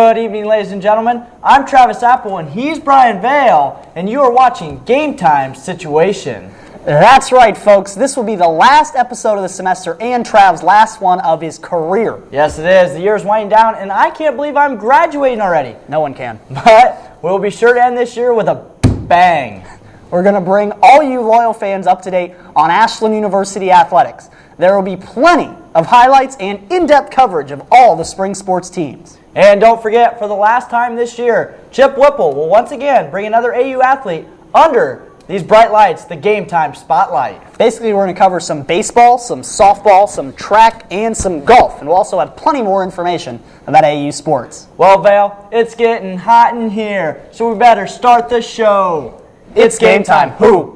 Good evening, ladies and gentlemen. I'm Travis Apple, and he's Brian Vale, and you are watching Gametime Situation. That's right, folks. This will be the last episode of the semester and Trav's last one of his career. Yes, it is. The year's winding down, and I can't believe I'm graduating already. No one can. But we'll be sure to end this year with a bang. We're going to bring all you loyal fans up to date on Ashland University athletics. There will be plenty of highlights and in-depth coverage of all the spring sports teams. And don't forget, for the last time this year, Chip Whipple will once again bring another AU athlete under these bright lights, the Game Time Spotlight. Basically, we're going to cover some baseball, some softball, some track, and some golf. And we'll also have plenty more information about AU sports. Well, Vale, it's getting hot in here, so we better start the show. It's game time. Who?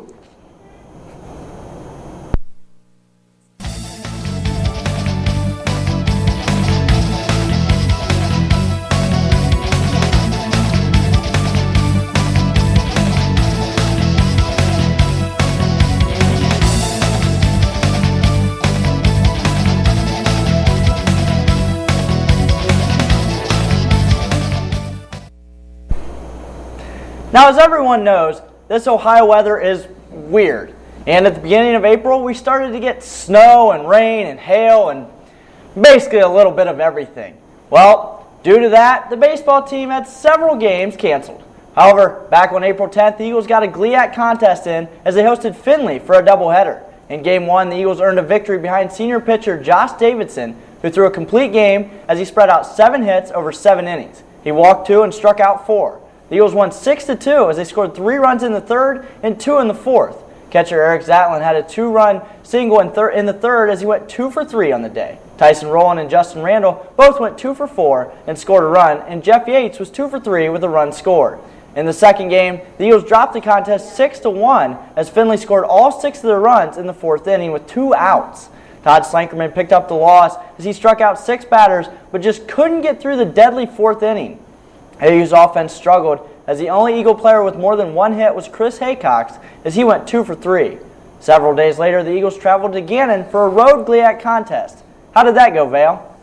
Now, as everyone knows, this Ohio weather is weird. And at the beginning of April, we started to get snow and rain and hail and basically a little bit of everything. Well, due to that, the baseball team had several games canceled. However, back on April 10th, the Eagles got a GLIAC contest in as they hosted Findlay for a doubleheader. In Game 1, the Eagles earned a victory behind senior pitcher Josh Davidson, who threw a complete game as he spread out 7 hits over 7 innings. He walked 2 and struck out 4. The Eagles won 6-2 as they scored 3 runs in the third and 2 in the fourth. Catcher Eric Zatlin had a 2-run single in the third as he went 2 for 3 on the day. Tyson Rowland and Justin Randall both went 2 for 4 and scored a run, and Jeff Yates was 2 for 3 with a run scored. In the second game, the Eagles dropped the contest 6-1 as Findlay scored all 6 of their runs in the fourth inning with 2 outs. Todd Slankerman picked up the loss as he struck out 6 batters but just couldn't get through the deadly fourth inning. AU's offense struggled as the only Eagle player with more than 1 hit was Chris Haycox as he went 2 for 3. Several days later, the Eagles traveled to Gannon for a road GLIAC contest. How did that go, Vale?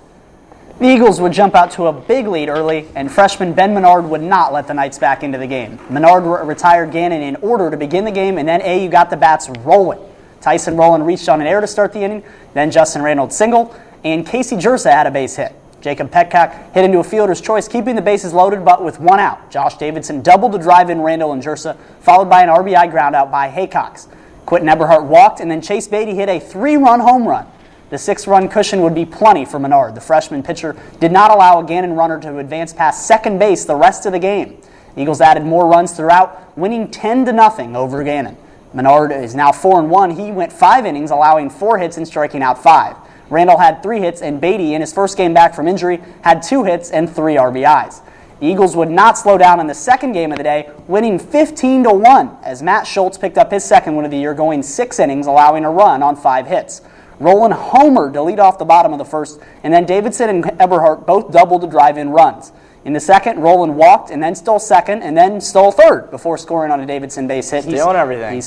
The Eagles would jump out to a big lead early, and freshman Ben Menard would not let the Knights back into the game. Menard retired Gannon in order to begin the game, and then AU got the bats rolling. Tyson Rowland reached on an air to start the inning, then Justin Randall singled, and Casey Jersa had a base hit. Jacob Petcock hit into a fielder's choice, keeping the bases loaded but with 1 out. Josh Davidson doubled to drive in Randall and Jersa, followed by an RBI groundout by Haycox. Quentin Eberhardt walked, and then Chase Beatty hit a 3-run home run. The 6-run cushion would be plenty for Menard. The freshman pitcher did not allow a Gannon runner to advance past second base the rest of the game. The Eagles added more runs throughout, winning 10-0 over Gannon. Menard is now 4-1. He went 5 innings, allowing 4 hits and striking out 5. Randall had 3 hits, and Beatty, in his first game back from injury, had 2 hits and 3 RBIs. The Eagles would not slow down in the second game of the day, winning 15-1 as Matt Schultz picked up his second win of the year, going 6 innings, allowing a run on 5 hits. Rowland homered to lead off the bottom of the first, and then Davidson and Eberhardt both doubled to drive in runs. In the second, Rowland walked and then stole second and then stole third before scoring on a Davidson base hit. Stealing everything.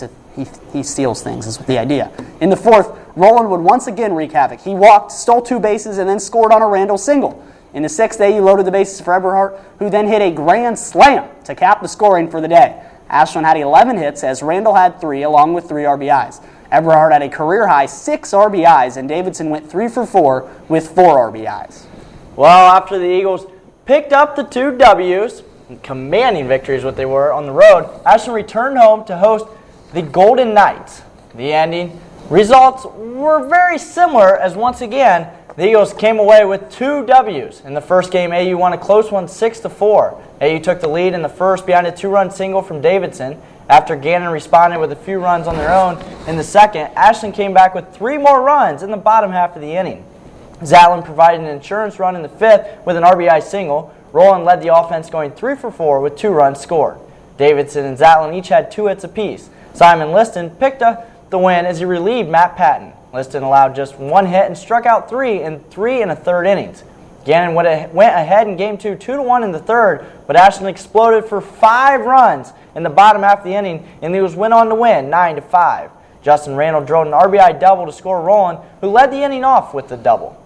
He steals things is the idea. In the fourth, Rowland would once again wreak havoc. He walked, stole 2 bases, and then scored on a Randall single. In the sixth, AU loaded the bases for Eberhardt, who then hit a grand slam to cap the scoring for the day. Ashland had 11 hits as Randall had 3 along with 3 RBIs. Eberhardt had a career-high 6 RBIs, and Davidson went 3 for 4 with 4 RBIs. Well, after the Eagles picked up the 2 W's, commanding victories what they were on the road, Ashland returned home to host the Golden Knights. The ending results were very similar as once again the Eagles came away with 2 W's. In the first game, AU won a close one 6-4. AU took the lead in the first behind a 2-run single from Davidson. After Gannon responded with a few runs on their own in the second, Ashland came back with 3 more runs in the bottom half of the inning. Zatlin provided an insurance run in the fifth with an RBI single. Rowland led the offense going 3 for 4 with 2 runs scored. Davidson and Zatlin each had 2 hits apiece. Simon Liston picked up the win as he relieved Matt Patton. Liston allowed just 1 hit and struck out 3 in 3 1/3 innings. Gannon went ahead in Game 2, 2-1 in the third, but Ashland exploded for 5 runs in the bottom half of the inning, and the Eagles went on to win 9-5. Justin Randall drove an RBI double to score Rowland, who led the inning off with the double.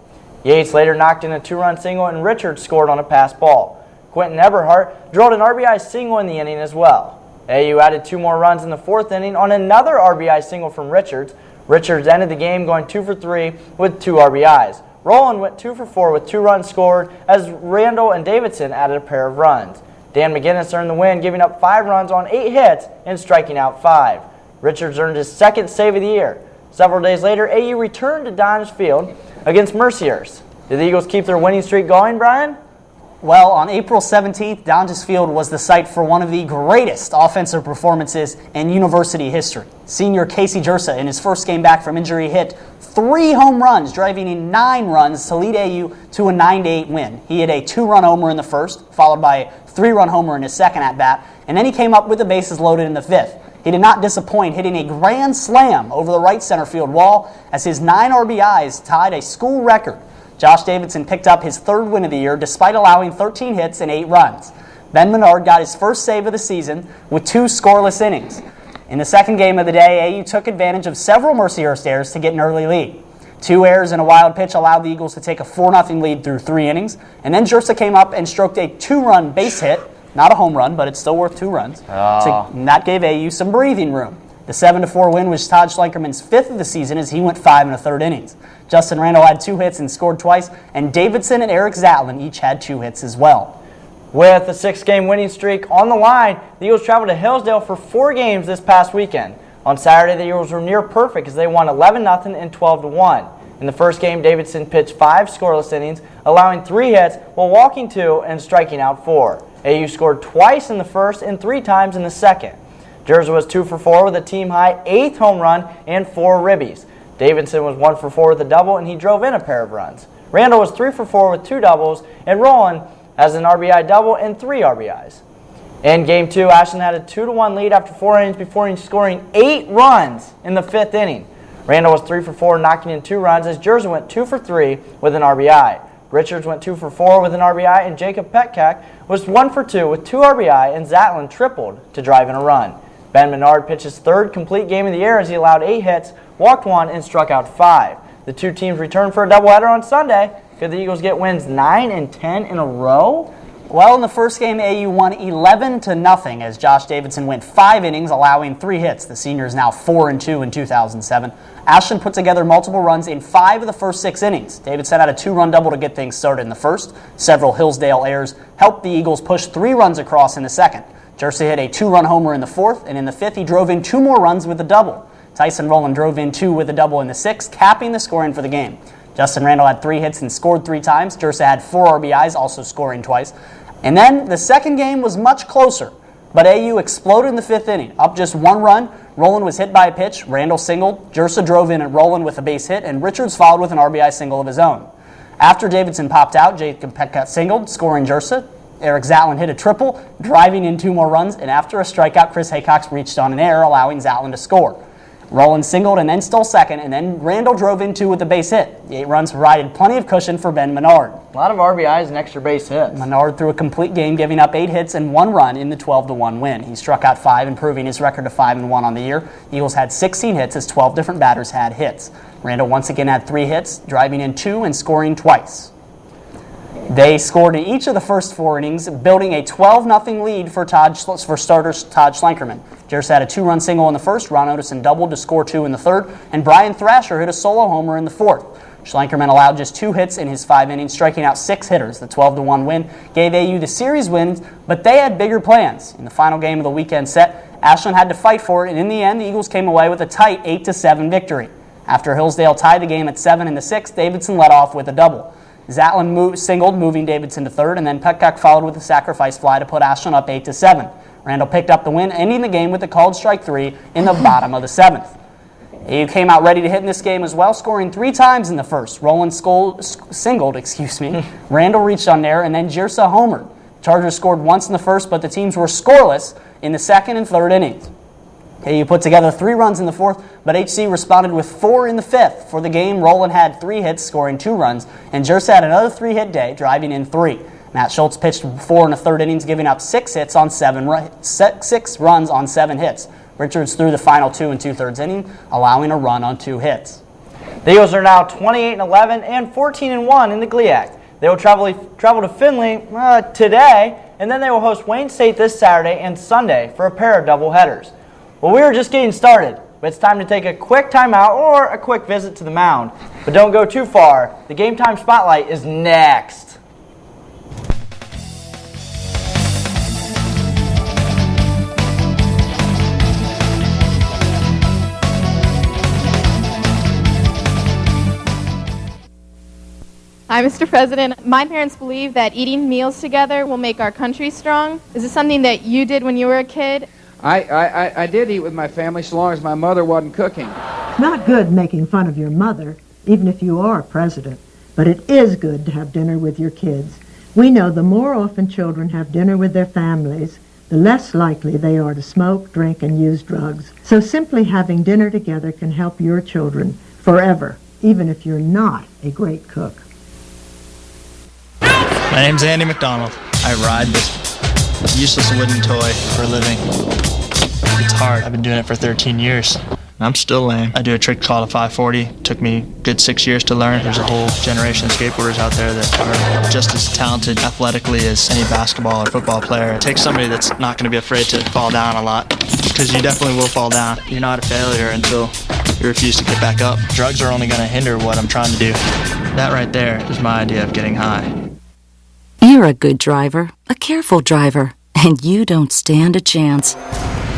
Yates later knocked in a 2-run single, and Richards scored on a pass ball. Quentin Eberhardt drilled an RBI single in the inning as well. AU added 2 more runs in the 4th inning on another RBI single from Richards. Richards ended the game going 2 for 3 with 2 RBIs. Rowland went 2 for 4 with 2 runs scored as Randall and Davidson added a pair of runs. Dan McGinnis earned the win, giving up 5 runs on 8 hits and striking out 5. Richards earned his 2nd save of the year. Several days later, AU returned to Dodge Field against Merciers. Did the Eagles keep their winning streak going, Brian? Well, on April 17th, Donges Field was the site for one of the greatest offensive performances in university history. Senior Casey Jersa, in his first game back from injury, hit 3 home runs, driving in 9 runs to lead AU to a 9-8 win. He hit a 2-run homer in the first, followed by a 3-run homer in his second at-bat, and then he came up with the bases loaded in the 5th. He did not disappoint, hitting a grand slam over the right center field wall as his 9 RBIs tied a school record. Josh Davidson picked up his 3rd win of the year despite allowing 13 hits and 8 runs. Ben Menard got his first save of the season with 2 scoreless innings. In the second game of the day, AU took advantage of several Mercyhurst errors to get an early lead. 2 errors and a wild pitch allowed the Eagles to take a 4-0 lead through 3 innings, and then Jersa came up and stroked a 2-run base hit, not a home run, but it's still worth 2 runs, and that gave AU some breathing room. The 7-4 win was Todd Schlenkerman's 5th of the season as he went 5 1/3 innings. Justin Randall had 2 hits and scored twice, and Davidson and Eric Zatlin each had 2 hits as well. With a 6-game winning streak on the line, the Eagles traveled to Hillsdale for 4 games this past weekend. On Saturday, the Eagles were near perfect as they won 11-0 and 12-1. In the first game, Davidson pitched 5 scoreless innings, allowing 3 hits while walking 2 and striking out 4. AU scored twice in the first and 3 times in the second. Jersa was 2 for 4 with a team-high 8th home run and 4 ribbies. Davidson was 1 for 4 with a double, and he drove in a pair of runs. Randall was 3 for 4 with 2 doubles, and Rowland has an RBI double and 3 RBIs. In Game 2, Ashland had a 2-1 lead after 4 innings before scoring 8 runs in the 5th inning. Randall was 3 for 4, knocking in 2 runs as Jersa went 2 for 3 with an RBI. Richards went 2 for 4 with an RBI, and Jacob Petcack was 1 for 2 with 2 RBI, and Zatlin tripled to drive in a run. Ben Menard pitched his 3rd complete game of the year as he allowed 8 hits, walked 1, and struck out 5. The 2 teams returned for a doubleheader on Sunday. Could the Eagles get wins 9 and 10 in a row? Well, in the first game, AU won 11-0 as Josh Davidson went 5 innings, allowing 3 hits. The senior is now 4-2 in 2007. Ashland put together multiple runs in 5 of the first 6 innings. Davidson had a 2-run double to get things started in the first. Several Hillsdale errors helped the Eagles push 3 runs across in the second. Jersa hit a 2-run homer in the 4th, and in the 5th, he drove in 2 more runs with a double. Tyson Rowland drove in 2 with a double in the 6th, capping the scoring for the game. Justin Randall had 3 hits and scored 3 times. Jersa had 4 RBIs, also scoring twice. And then the second game was much closer, but AU exploded in the 5th inning. Up just 1 run, Rowland was hit by a pitch, Randall singled, Jersa drove in at Rowland with a base hit, and Richards followed with an RBI single of his own. After Davidson popped out, Jacob Petcack singled, scoring Jersa. Eric Zatlin hit a triple, driving in 2 more runs, and after a strikeout, Chris Haycox reached on an error, allowing Zatlin to score. Rowland singled and then stole second, and then Randall drove in 2 with a base hit. The 8 runs provided plenty of cushion for Ben Menard. A lot of RBIs and extra base hits. Menard threw a complete game, giving up 8 hits and 1 run in the 12-1 win. He struck out 5, improving his record to 5-1 on the year. Eagles had 16 hits as 12 different batters had hits. Randall once again had 3 hits, driving in 2 and scoring twice. They scored in each of the first 4 innings, building a 12-0 lead for starters Todd Schlenkerman. Jersa had a 2-run single in the first, Ron Otteson doubled to score 2 in the 3rd, and Brian Thrasher hit a solo homer in the 4th. Schlenkerman allowed just 2 hits in his 5 innings, striking out 6 hitters. The 12-1 win gave AU the series wins, but they had bigger plans. In the final game of the weekend set, Ashland had to fight for it, and in the end, the Eagles came away with a tight 8-7 victory. After Hillsdale tied the game at 7 in the 6th, Davidson led off with a double. Zatlin singled, moving Davidson to 3rd, and then Petcack followed with a sacrifice fly to put Ashland up 8-7. Randall picked up the win, ending the game with a called strike 3 in the bottom of the 7th. AU came out ready to hit in this game as well, scoring 3 times in the first. Rowland singled. Randall reached on there, and then Jersa homered. Chargers scored once in the first, but the teams were scoreless in the 2nd and 3rd innings. AU put together 3 runs in the 4th, but HC responded with 4 in the 5th. For the game, Rowland had 3 hits, scoring 2 runs, and Jersa had another 3-hit day, driving in 3. Matt Schultz pitched 4 in the 3rd innings, giving up 6 runs on 7 hits. Richards threw the final 2 2/3 inning, allowing a run on 2 hits. The Eagles are now 28-11 and 14-1 in the GLIAC. They will travel to Findlay today and then they will host Wayne State this Saturday and Sunday for a pair of doubleheaders. Well, we are just getting started, but it's time to take a quick timeout or a quick visit to the mound. But don't go too far. The Game Time Spotlight is next. Hi, Mr. President. My parents believe that eating meals together will make our country strong. Is this something that you did when you were a kid? I did eat with my family so long as my mother wasn't cooking. Not good making fun of your mother, even if you are president. But it is good to have dinner with your kids. We know the more often children have dinner with their families, the less likely they are to smoke, drink, and use drugs. So simply having dinner together can help your children forever, even if you're not a great cook. My name's Andy McDonald. I ride this useless wooden toy for a living. It's hard. I've been doing it for 13 years. I'm still lame. I do a trick called a 540. Took me a good 6 years to learn. There's a whole generation of skateboarders out there that are just as talented athletically as any basketball or football player. It takes somebody that's not going to be afraid to fall down a lot, because you definitely will fall down. You're not a failure until you refuse to get back up. Drugs are only going to hinder what I'm trying to do. That right there is my idea of getting high. You're a good driver, a careful driver, and you don't stand a chance.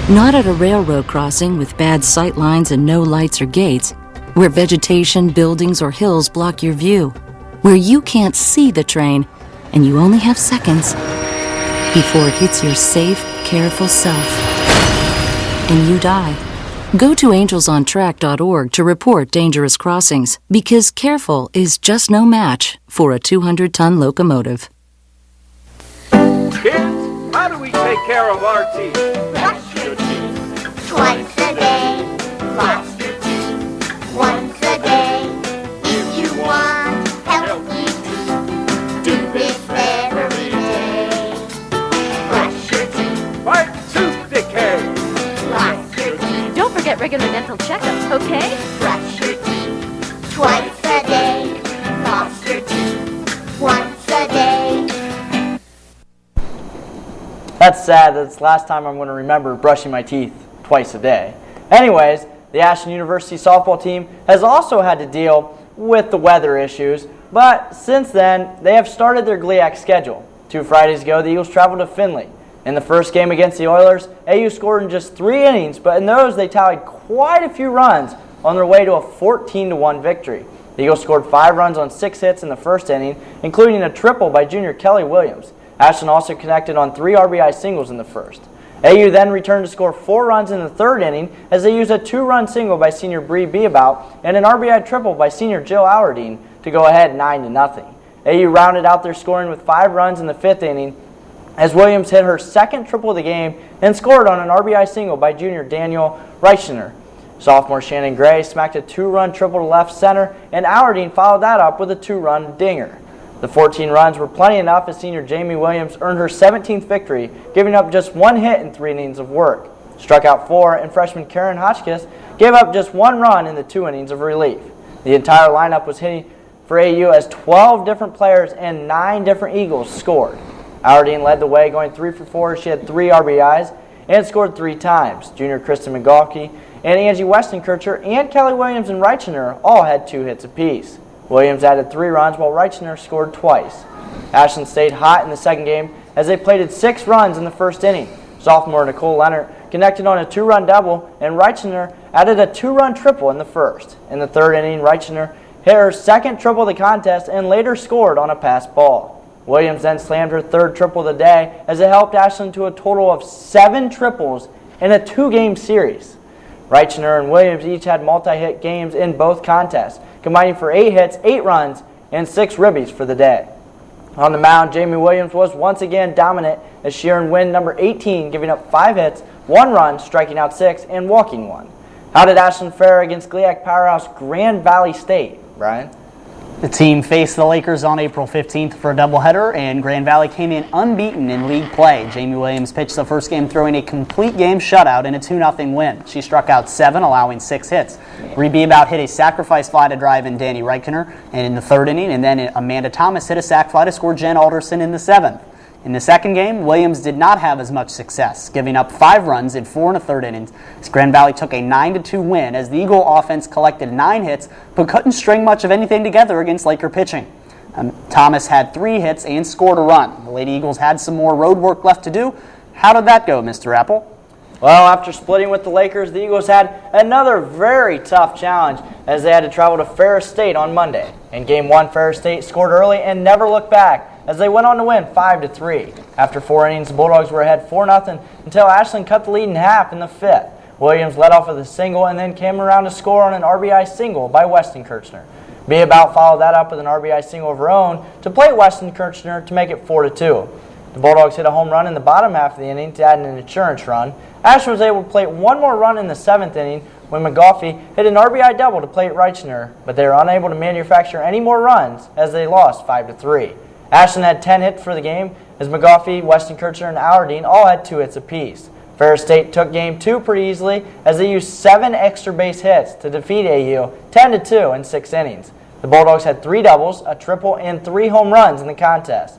Not at a railroad crossing with bad sight lines and no lights or gates, where vegetation, buildings, or hills block your view, where you can't see the train and you only have seconds before it hits your safe, careful self and you die. Go to angelsontrack.org to report dangerous crossings, because careful is just no match for a 200-ton locomotive. Kids, how do we take care of our teeth? Brush your teeth twice a day. Floss your teeth once a day. If you want healthy teeth, do this every day. Brush your teeth. Fight tooth decay. Floss your teeth. Don't forget regular dental checkups, okay? Brush your teeth twice a day. Floss your teeth once a day. That's sad. That's the last time I'm going to remember brushing my teeth twice a day. Anyways, the Ashland University softball team has also had to deal with the weather issues, but since then, they have started their GLIAC schedule. 2 Fridays ago, the Eagles traveled to Findlay. In the first game against the Oilers, AU scored in just 3 innings, but in those, they tallied quite a few runs on their way to a 14-1 victory. The Eagles scored 5 runs on 6 hits in the first inning, including a triple by junior Kelly Williams. Ashland also connected on 3 RBI singles in the first. AU then returned to score 4 runs in the third inning as they used a 2-run single by senior Bree Beabout and an RBI triple by senior Jill Allerdine to go ahead 9-0. AU rounded out their scoring with 5 runs in the 5th inning as Williams hit her second triple of the game and scored on an RBI single by junior Daniel Reichner. Sophomore Shannon Gray smacked a 2-run triple to left center, and Allerdine followed that up with a 2-run dinger. The 14 runs were plenty enough as senior Jamie Williams earned her 17th victory, giving up just 1 hit in 3 innings of work. Struck out 4, and freshman Karen Hotchkiss gave up just 1 run in the 2 innings of relief. The entire lineup was hitting for AU as 12 different players and 9 different Eagles scored. Allerdine led the way, going 3 for 4. She had 3 RBIs and scored 3 times. Junior Kristen McGawkey and Angie Westenkircher and Kelly Williams and Reichner all had 2 hits apiece. Williams added 3 runs while Reichner scored twice. Ashland stayed hot in the second game as they plated 6 runs in the first inning. Sophomore Nicole Leonard connected on a 2-run double, and Reichner added a 2-run triple in the first. In the third inning, Reichner hit her second triple of the contest and later scored on a pass ball. Williams then slammed her 3rd triple of the day as it helped Ashland to a total of 7 triples in a 2-game series. Reichner and Williams each had multi-hit games in both contests, combining for 8 hits, 8 runs, and 6 ribbies for the day. On the mound, Jamie Williams was once again dominant as she earned win number 18, giving up 5 hits, 1 run, striking out 6, and walking 1. How did Ashland fare against GLIAC powerhouse Grand Valley State, Brian? The team faced the Lakers on April 15th for a doubleheader, and Grand Valley came in unbeaten in league play. Jamie Williams pitched the first game throwing a complete game shutout in a 2-0 win. She struck out 7, allowing 6 hits. Bree Beabout hit a sacrifice fly to drive in Danny Reichner in the 3rd inning, and then Amanda Thomas hit a sac fly to score Jen Alderson in the 7th. In the second game, Williams did not have as much success, giving up 5 runs in 4 1/3 innings. Grand Valley took a 9-2 win as the Eagle offense collected 9 hits but couldn't string much of anything together against Laker pitching. Thomas had 3 hits and scored a run. The Lady Eagles had some more road work left to do. How did that go, Mr. Apple? Well, after splitting with the Lakers, the Eagles had another very tough challenge as they had to travel to Ferris State on Monday. In Game 1, Ferris State scored early and never looked back as they went on to win 5-3. After 4 innings, the Bulldogs were ahead 4-0 until Ashland cut the lead in half in the 5th. Williams led off with a single and then came around to score on an RBI single by Weston Kirchner. Be About followed that up with an RBI single of her own to plate Weston Kirchner to make it 4-2. The Bulldogs hit a home run in the bottom half of the inning to add an insurance run. Ashland was able to plate one more run in the 7th inning when McGoffey hit an RBI double to plate Reichner, but they were unable to manufacture any more runs as they lost 5-3. Ashland had 10 hits for the game as McGoffey, Weston Kirchner, and Allerdine all had 2 hits apiece. Ferris State took Game 2 pretty easily as they used 7 extra base hits to defeat AU 10-2 in 6 innings. The Bulldogs had 3 doubles, a triple, and 3 home runs in the contest.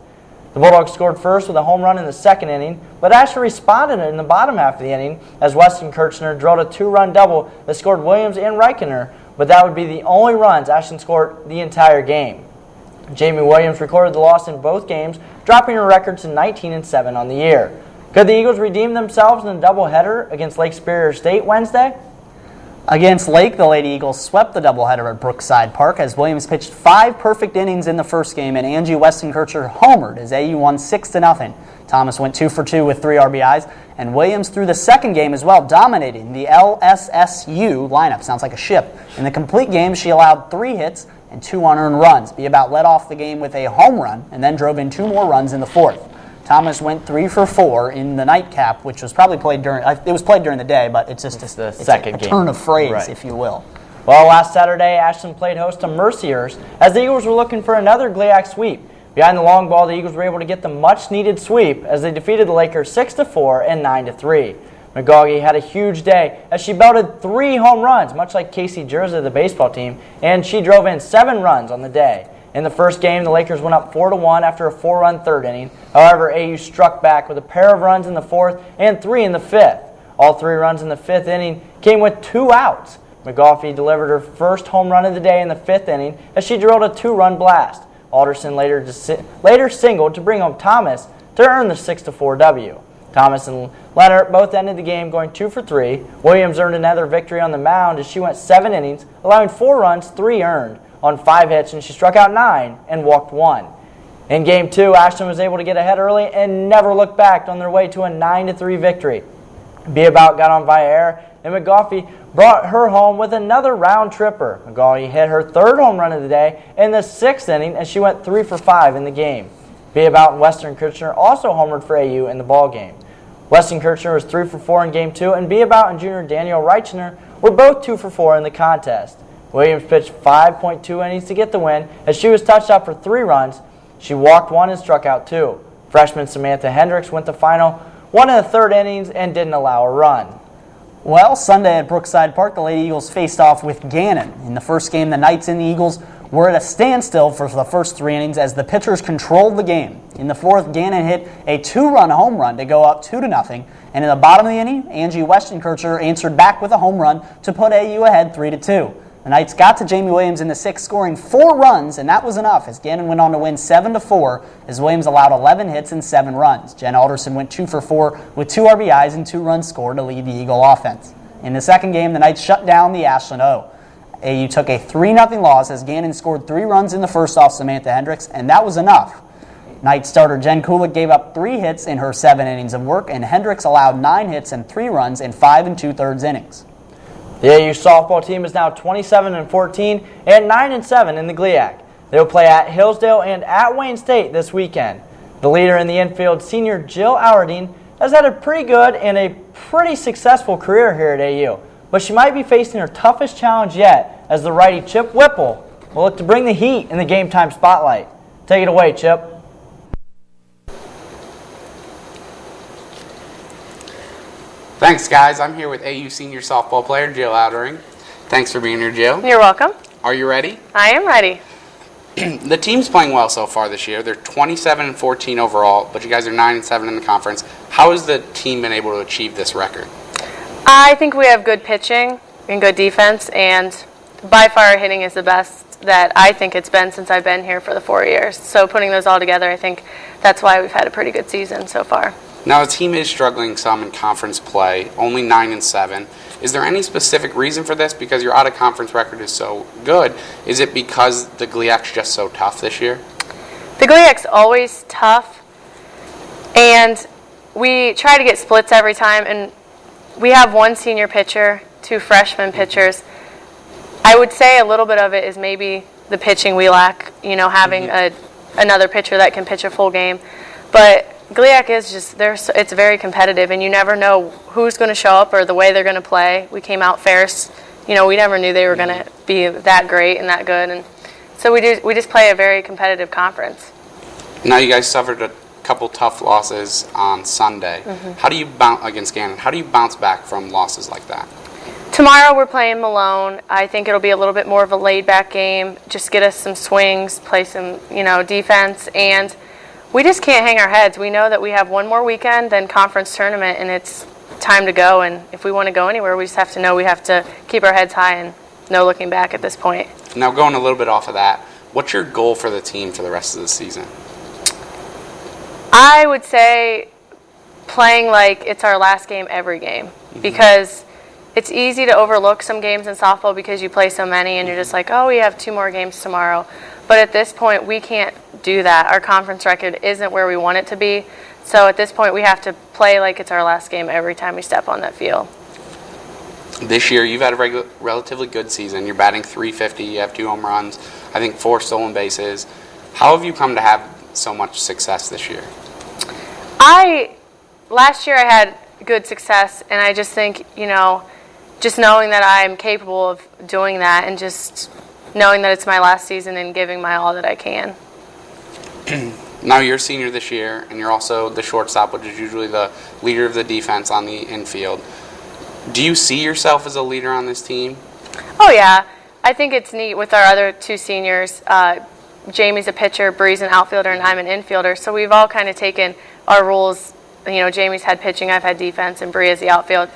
The Bulldogs scored first with a home run in the 2nd inning, but Ashland responded in the bottom half of the inning as Weston Kirchner drilled a 2-run double that scored Williams and Reichner, but that would be the only runs Ashland scored the entire game. Jamie Williams recorded the loss in both games, dropping her record to 19-7 on the year. Could the Eagles redeem themselves in a doubleheader against Lake Superior State Wednesday? Against Lake, the Lady Eagles swept the doubleheader at Brookside Park as Williams pitched 5 perfect innings in the first game and Angie Weston Kirchner homered as AU won 6-0. Thomas went 2 for 2 with 3 RBIs, and Williams threw the second game as well, dominating the LSSU lineup. Sounds like a ship. In the complete game, she allowed 3 hits and 2 unearned runs. Be About led off the game with a home run and then drove in 2 more runs in the 4th. Thomas went 3 for 4 in the nightcap, which was probably played during. It was played during the day, but it's just the second a game. turn of phrase, Right. if you will. Well, last Saturday, Ashland played host to Merciers as the Eagles were looking for another GLIAC sweep. Behind the long ball, the Eagles were able to get the much-needed sweep as they defeated the Lakers 6-4 and 9-3. McGaughey had a huge day as she belted 3 home runs, much like Casey Jerza, the baseball team, and she drove in 7 runs on the day. In the first game, the Lakers went up 4-1 after a 4-run 3rd inning. However, AU struck back with a pair of runs in the 4th and 3 in the 5th. All 3 runs in the 5th inning came with 2 outs. McGoffey delivered her first home run of the day in the 5th inning as she drilled a 2-run blast. Alderson later singled to bring home Thomas to earn the 6-4 W. Thomas and Leonard both ended the game going 2 for 3. Williams earned another victory on the mound as she went 7 innings, allowing 4 runs, 3 earned, on 5 hits, and she struck out 9 and walked 1. In Game 2, Ashland was able to get ahead early and never looked back on their way to a 9-3 victory. Be About got on via error, and McGoffey brought her home with another round tripper. McGoffey hit her 3rd home run of the day in the 6th inning as she went 3 for 5 in the game. Be About and Weston Kirchner also homered for AU in the ballgame. Weston Kirchner was 3 for 4 in Game 2, and Be About and junior Danielle Reichner were both 2 for 4 in the contest. Williams pitched 5.2 innings to get the win as she was touched out for 3 runs. She walked 1 and struck out 2. Freshman Samantha Hendricks went the final 1 in the 3rd innings and didn't allow a run. Well, Sunday at Brookside Park, the Lady Eagles faced off with Gannon. In the first game, the Knights and the Eagles were at a standstill for the first 3 innings as the pitchers controlled the game. In the 4th, Gannon hit a 2-run home run to go up 2-0, and in the bottom of the inning, Angie Weston Kirchner answered back with a home run to put AU ahead 3-2. The Knights got to Jamie Williams in the 6th, scoring 4 runs, and that was enough as Gannon went on to win 7-4 as Williams allowed 11 hits and 7 runs. Jen Alderson went 2 for 4 with 2 RBIs and 2 runs scored to lead the Eagle offense. In the second game, the Knights shut down the Ashland O. AU took a 3-0 loss as Gannon scored 3 runs in the first off Samantha Hendricks, and that was enough. Knights starter Jen Kulik gave up 3 hits in her 7 innings of work, and Hendricks allowed 9 hits and 3 runs in 5 2/3 innings. The AU softball team is now 27-14 and 9-7 in the GLIAC. They will play at Hillsdale and at Wayne State this weekend. The leader in the infield, senior Jill Allerdine, has had a pretty good and a pretty successful career here at AU, but she might be facing her toughest challenge yet as the righty Chip Whipple will look to bring the heat in the game time spotlight. Take it away, Chip. Thanks, guys. I'm here with AU senior softball player Jill Outering. Thanks for being here, Jill. You're welcome. Are you ready? I am ready. The team's playing well so far this year. They're 27-14 overall, but you guys are 9-7 in the conference. How has the team been able to achieve this record? I think we have good pitching and good defense, and by far our hitting is the best that I think it's been since I've been here for the 4 years. So putting those all together, I think that's why we've had a pretty good season so far. Now, the team is struggling some in conference play, only 9-7. Is there any specific reason for this? Because your out-of-conference record is so good. Is it because the GLIAC's just so tough this year? The GLIAC's always tough, and we try to get splits every time, and we have one senior pitcher, 2 freshman pitchers. I would say a little bit of it is maybe the pitching we lack, having another pitcher that can pitch a full game. But GLIAC is just, it's very competitive, and you never know who's going to show up or the way they're going to play. We came out Ferris, we never knew they were going to be that great and that good, and so we just play a very competitive conference. Now you guys suffered a couple tough losses on Sunday. How do you against Gannon? How do you bounce back from losses like that? Tomorrow we're playing Malone. I think it'll be a little bit more of a laid-back game. Just get us some swings, play some, defense, and we just can't hang our heads. We know that we have one more weekend, then conference tournament, and it's time to go. And if we want to go anywhere, we just have to know we have to keep our heads high and no looking back at this point. Now, going a little bit off of that, what's your goal for the team for the rest of the season? I would say playing like it's our last game every game, because it's easy to overlook some games in softball because you play so many and you're just like, oh, we have 2 more games tomorrow. But at this point, we can't do that. Our conference record isn't where we want it to be. So at this point, we have to play like it's our last game every time we step on that field. This year, you've had a relatively good season. You're batting .350. You have 2 home runs. I think 4 stolen bases. How have you come to have so much success this year? Last year I had good success, and I just think, just knowing that I'm capable of doing that and just knowing that it's my last season and giving my all that I can. Now you're a senior this year, and you're also the shortstop, which is usually the leader of the defense on the infield. Do you see yourself as a leader on this team? Oh, yeah. I think it's neat with our other 2 seniors. Jamie's a pitcher, Bree's an outfielder, and I'm an infielder. So we've all kind of taken our roles. Jamie's had pitching, I've had defense, and Bree has the outfield.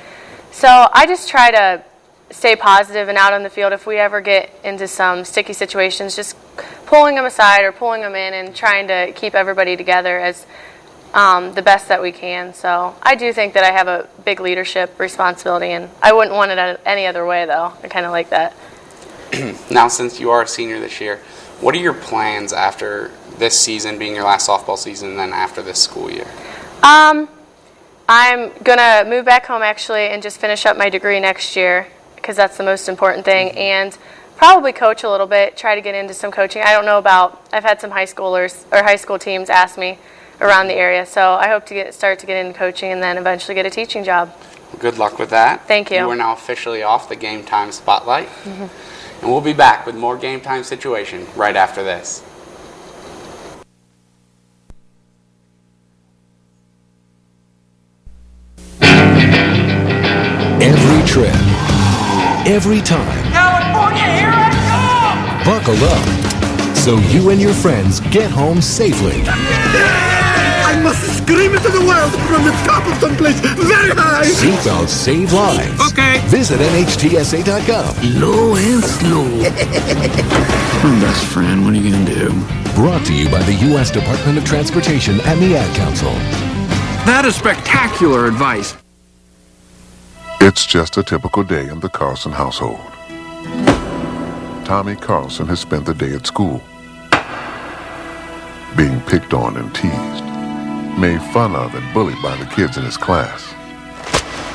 So I just try to stay positive and out on the field. If we ever get into some sticky situations, just pulling them aside or pulling them in and trying to keep everybody together as the best that we can. So I do think that I have a big leadership responsibility, and I wouldn't want it any other way, though. I kind of like that. Now, since you are a senior this year, what are your plans after this season being your last softball season and then after this school year? I'm going to move back home, actually, and just finish up my degree next year, because that's the most important thing, and probably coach a little bit, try to get into some coaching. I don't know I've had some high school teams ask me around the area, so I hope to start to get into coaching and then eventually get a teaching job. Good luck with that. Thank you. You are now officially off the Game Time Spotlight, and we'll be back with more Game Time Situation right after this. Every trip, every time. California, here I come! Buckle up so you and your friends get home safely. I must scream it to the world from the top of some place very high! Seatbelts save lives. Okay. Visit NHTSA.gov. Low and slow. Best friend, what are you going to do? Brought to you by the U.S. Department of Transportation and the Ad Council. That is spectacular advice. It's just a typical day in the Carlson household. Tommy Carlson has spent the day at school, being picked on and teased, made fun of and bullied by the kids in his class.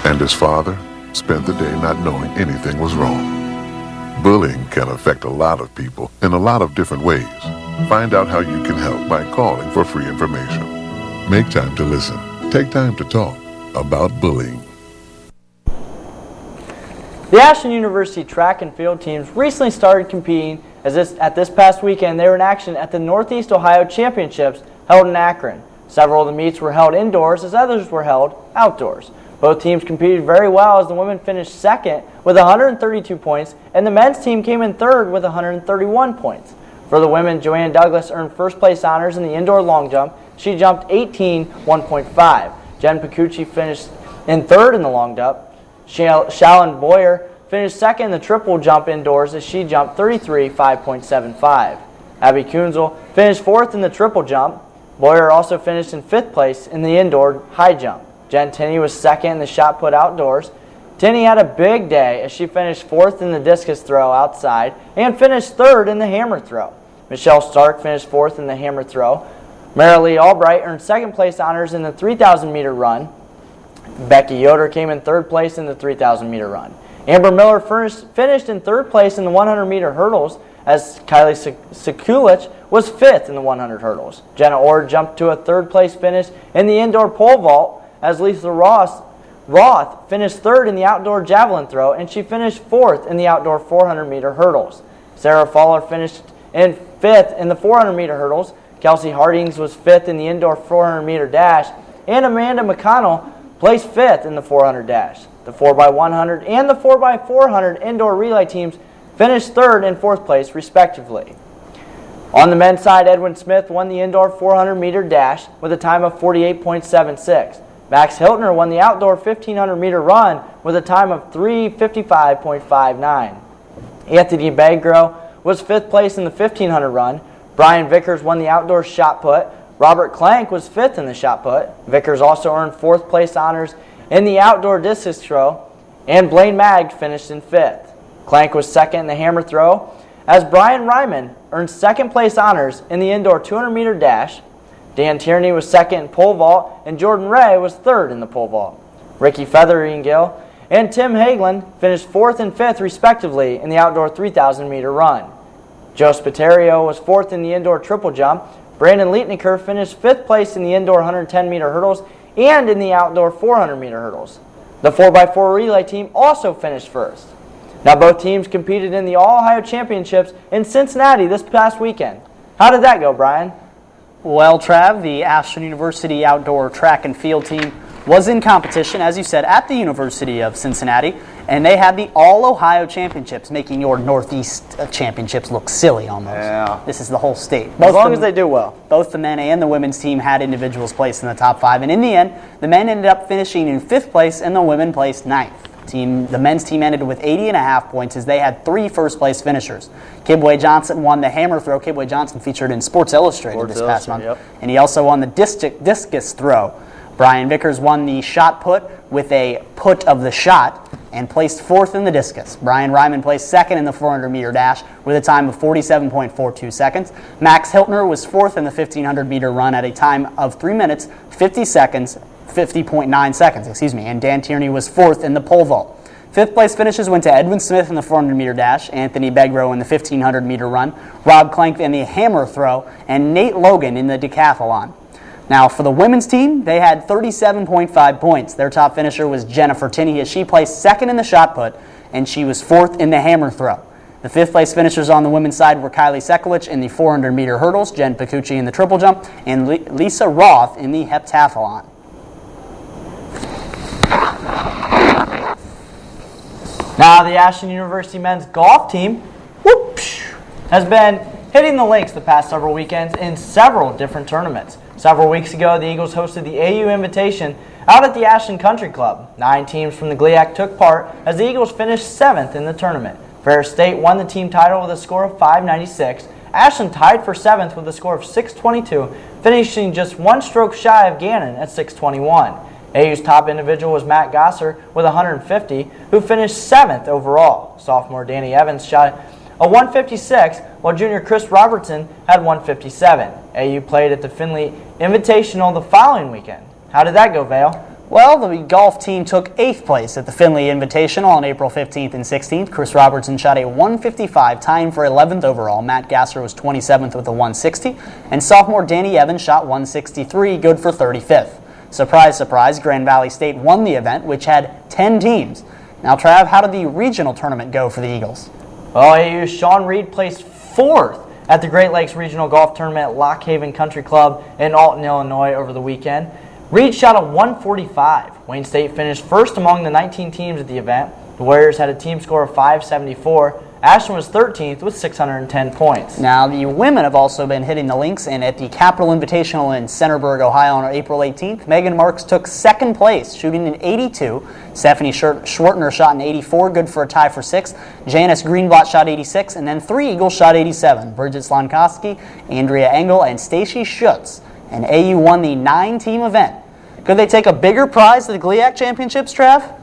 And his father spent the day not knowing anything was wrong. Bullying can affect a lot of people in a lot of different ways. Find out how you can help by calling for free information. Make time to listen. Take time to talk about bullying. The Ashland University track and field teams recently started competing at this past weekend. They were in action at the Northeast Ohio Championships held in Akron. Several of the meets were held indoors as others were held outdoors. Both teams competed very well as the women finished second with 132 points and the men's team came in third with 131 points. For the women, Joanne Douglas earned first place honors in the indoor long jump. She jumped 18.1.5. Jen Picucci finished in third in the long jump. Shallon Boyer finished second in the triple jump indoors as she jumped 33.5.75. Abby Kunzel finished fourth in the triple jump. Boyer also finished in fifth place in the indoor high jump. Jen Tinney was second in the shot put outdoors. Tinney had a big day as she finished fourth in the discus throw outside and finished third in the hammer throw. Michelle Stark finished fourth in the hammer throw. Marilee Albright earned second place honors in the 3,000 meter run. Becky Yoder came in third place in the 3,000 meter run. Amber Miller finished in third place in the 100 meter hurdles as Kylie Sekulich was fifth in the 100 hurdles. Jenna Ord jumped to a third place finish in the indoor pole vault as Lisa Roth finished third in the outdoor javelin throw, and she finished fourth in the outdoor 400 meter hurdles. Sarah Fowler finished in fifth in the 400 meter hurdles. Kelsey Hardings was fifth in the indoor 400 meter dash, and Amanda McConnell placed fifth in the 400 dash. The 4x100 and the 4x400 indoor relay teams finished third and fourth place, respectively. On the men's side, Edwin Smith won the indoor 400 meter dash with a time of 48.76. Max Hiltner won the outdoor 1,500 meter run with a time of 3:55.59. Anthony Bagro was fifth place in the 1,500 run. Brian Vickers won the outdoor shot put. Robert Clank was fifth in the shot put. Vickers also earned fourth place honors in the outdoor discus throw, and Blaine Magg finished in fifth. Clank was second in the hammer throw, as Brian Ryman earned second place honors in the indoor 200 meter dash. Dan Tierney was second in pole vault, and Jordan Ray was third in the pole vault. Ricky Featheringill and Tim Hagelin finished fourth and fifth, respectively, in the outdoor 3,000 meter run. Joe Spitario was fourth in the indoor triple jump. Brandon Leitniker finished fifth place in the indoor 110 meter hurdles and in the outdoor 400 meter hurdles. The 4x4 relay team also finished first. Now both teams competed in the All-Ohio Championships in Cincinnati this past weekend. How did that go, Brian? Well, Trav, the Ashland University outdoor track and field team was in competition, as you said, at the University of Cincinnati, and they had the All-Ohio Championships, making your Northeast Championships look silly almost. Yeah. This is the whole state. As long as they do well. Both the men and the women's team had individuals placed in the top five, and in the end, the men ended up finishing in fifth place, and the women placed ninth. The men's team ended with 80.5 points as they had three first-place finishers. Kibwe Johnson won the hammer throw. Kibwe Johnson featured in Sports Illustrated this past month. Yep. And he also won the discus throw. Brian Vickers won the shot put with a put of the shot and placed fourth in the discus. Brian Ryman placed second in the 400-meter dash with a time of 47.42 seconds. Max Hiltner was fourth in the 1,500-meter run at a time of 3 minutes, 50.9 seconds, and Dan Tierney was fourth in the pole vault. Fifth place finishes went to Edwin Smith in the 400-meter dash, Anthony Begro in the 1,500-meter run, Rob Clank in the hammer throw, and Nate Logan in the decathlon. Now, for the women's team, they had 37.5 points. Their top finisher was Jennifer Tinney, as she placed second in the shot put, and she was fourth in the hammer throw. The fifth place finishers on the women's side were Kylie Sekulich in the 400-meter hurdles, Jen Picucci in the triple jump, and Lisa Roth in the heptathlon. Now the Ashland University men's golf team has been hitting the links the past several weekends in several different tournaments. Several weeks ago, the Eagles hosted the AU Invitation out at the Ashland Country Club. 9 teams from the GLIAC took part as the Eagles finished 7th in the tournament. Ferris State won the team title with a score of 596. Ashland tied for 7th with a score of 622, finishing just one stroke shy of Gannon at 621. AU's top individual was Matt Gosser with 150, who finished 7th overall. Sophomore Danny Evans shot a 156, while junior Chris Robertson had 157. AU played at the Findlay Invitational the following weekend. How did that go, Vale? Well, the golf team took 8th place at the Findlay Invitational on April 15th and 16th. Chris Robertson shot a 155, tying for 11th overall. Matt Gasser was 27th with a 160, and sophomore Danny Evans shot 163, good for 35th. Surprise, surprise, Grand Valley State won the event, which had 10 teams. Now, Trav, how did the regional tournament go for the Eagles? Well, AU's Sean Reed placed 4th at the Great Lakes Regional Golf Tournament at Lock Haven Country Club in Alton, Illinois over the weekend. Reed shot a 145. Wayne State finished first among the 19 teams at the event. The Warriors had a team score of 574. Ashland was 13th with 610 points. Now, the women have also been hitting the links, and at the Capital Invitational in Centerburg, Ohio on April 18th, Megan Marks took second place, shooting an 82. Stephanie Schwartner shot an 84, good for a tie for 6th. Janice Greenblatt shot 86, and then 3 Eagles shot 87. Bridget Slonkoski, Andrea Engel, and Stacy Schutz. And AU won the 9-team event. Could they take a bigger prize to the GLIAC Championships, Trav?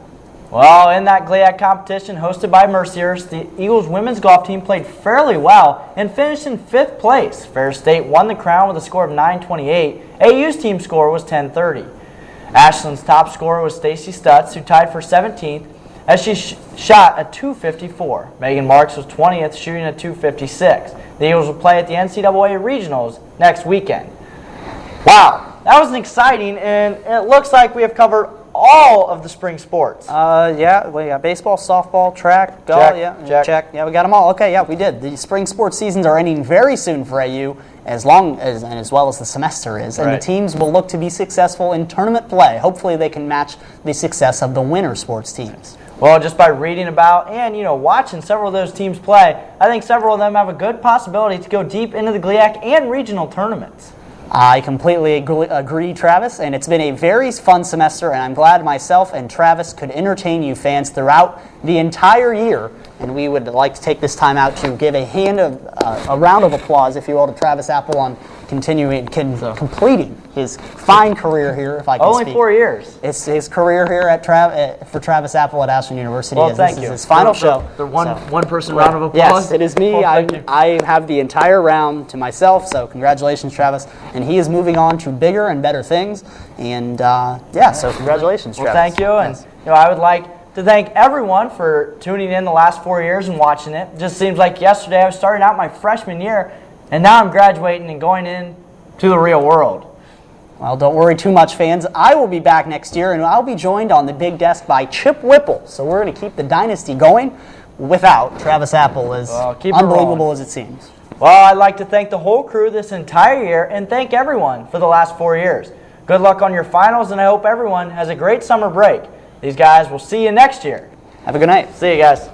Well, in that GLIAC competition hosted by Merciers, the Eagles women's golf team played fairly well and finished in 5th place. Ferris State won the crown with a score of 928. AU's team score was 1030. Ashland's top scorer was Stacy Stutz, who tied for 17th as she shot a 254. Megan Marks was 20th, shooting a 256. The Eagles will play at the NCAA Regionals next weekend. Wow, that was exciting, and it looks like we have covered all of the spring sports. Yeah, we got baseball, softball, track, golf, check. Yeah, we got them all. Okay, yeah, we did. The spring sports seasons are ending very soon for AU, as well as the semester is, and the teams will look to be successful in tournament play. Hopefully they can match the success of the winter sports teams. Well, just by reading about and watching several of those teams play, I think several of them have a good possibility to go deep into the GLIAC and regional tournaments. I completely agree, Travis, and it's been a very fun semester, and I'm glad myself and Travis could entertain you fans throughout the entire year, and we would like to take this time out to give a round of applause, if you will, to Travis Apple on completing his fine career here, if I can Only speak. 4 years. It's his career here at for Travis Apple at Ashland University. Well, thank you. This is his final show. The one person round of applause? Yes, it is me. Well, I have the entire round to myself, so congratulations, Travis. And he is moving on to bigger and better things. And so congratulations, Well, Travis. thank you. And I would like to thank everyone for tuning in the last 4 years and watching it. It just seems like yesterday I was starting out my freshman year, and now I'm graduating and going in to the real world. Well, don't worry too much, fans. I will be back next year, and I'll be joined on the big desk by Chip Whipple. So we're going to keep the dynasty going without Travis Apple, as unbelievable as it seems. Well, I'd like to thank the whole crew this entire year and thank everyone for the last 4 years. Good luck on your finals, and I hope everyone has a great summer break. These guys will see you next year. Have a good night. See you guys.